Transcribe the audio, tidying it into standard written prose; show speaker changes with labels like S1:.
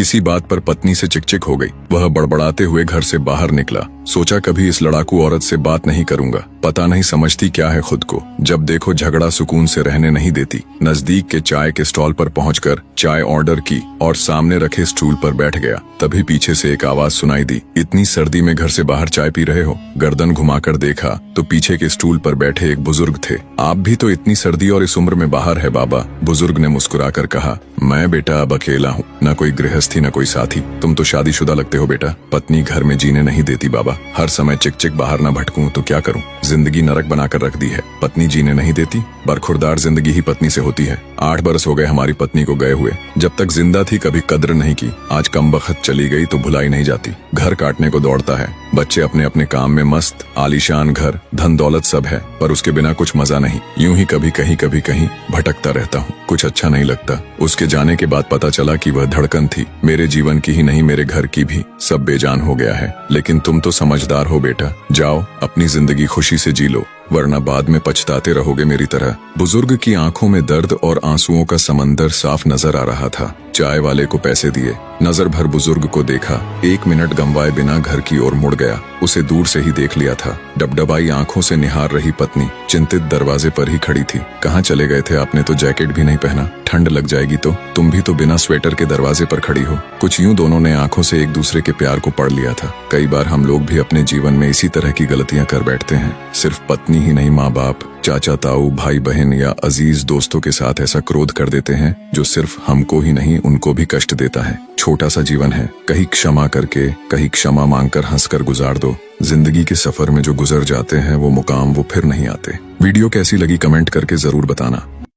S1: किसी बात पर पत्नी से चिकचिक हो गई। वह बड़बड़ाते हुए घर से बाहर निकला। सोचा कभी इस लड़ाकू औरत से बात नहीं करूंगा, पता नहीं समझती क्या है खुद को। जब देखो झगड़ा सुकून से रहने नहीं देती। नजदीक के चाय के स्टॉल पर पहुंचकर चाय ऑर्डर की और सामने रखे स्टूल पर बैठ गया। तभी पीछे से एक आवाज सुनाई दी, इतनी सर्दी में घर से बाहर चाय पी रहे हो? गर्दन घुमाकर देखा तो पीछे के स्टूल पर बैठे एक बुजुर्ग थे। आप भी तो इतनी सर्दी और इस उम्र में बाहर है बाबा, बुजुर्ग ने मुस्कुराकर कहा। मैं बेटा अब अकेला हूँ, न कोई गृहस्थी न कोई साथी। तुम तो शादीशुदा लगते हो बेटा। पत्नी घर में जीने नहीं देती बाबा, हर समय चिक बाहर न भटकूं तो क्या करूं? जिंदगी नरक बनाकर रख दी है। पत्नी जीने नहीं देती? बरखुरदार जिंदगी ही पत्नी से होती है। 8 बरस हो गए हमारी पत्नी को गए हुए। जब तक जिंदा थी कभी कद्र नहीं की, आज कम बखत चली गई तो भुलाई नहीं जाती। घर काटने को दौड़ता है। बच्चे अपने अपने काम में मस्त, आलीशान घर, धन दौलत सब है, पर उसके बिना कुछ मजा नहीं। यूं ही कभी कहीं भटकता रहता हूँ। कुछ अच्छा नहीं लगता। उसके जाने के बाद पता चला कि वह धड़कन थी, मेरे जीवन की ही नहीं मेरे घर की भी। सब बेजान हो गया है। लेकिन तुम तो समझदार हो बेटा, जाओ अपनी जिंदगी खुशी से जी लो, वरना बाद में पछताते रहोगे मेरी तरह। बुजुर्ग की आंखों में दर्द और आंसुओं का समंदर साफ नजर आ रहा था। चाय वाले को पैसे दिए, नजर भर बुजुर्ग को देखा। 1 मिनट गंवाए बिना घर की ओर मुड़ गया। उसे दूर से ही देख लिया था। डबडबाई आंखों से निहार रही पत्नी चिंतित दरवाजे पर ही खड़ी थी। कहाँ चले गए थे? आपने तो जैकेट भी नहीं पहना, ठंड लग जाएगी तो। तुम भी तो बिना स्वेटर के दरवाजे पर खड़ी हो। कुछ यूं दोनों ने आंखों से एक दूसरे के प्यार को पढ़ लिया था। कई बार हम लोग भी अपने जीवन में इसी तरह की गलतियां कर बैठते हैं। सिर्फ पत्नी ही नहीं, माँ बाप, चाचा ताऊ, भाई बहन या अजीज दोस्तों के साथ ऐसा क्रोध कर देते हैं जो सिर्फ हमको ही नहीं उनको भी कष्ट देता है। छोटा सा जीवन है, कहीं क्षमा करके कहीं क्षमा मांगकर हंसकर गुजार दो। जिंदगी के सफर में जो गुजर जाते हैं वो मुकाम वो फिर नहीं आते। वीडियो कैसी लगी कमेंट करके जरूर बताना।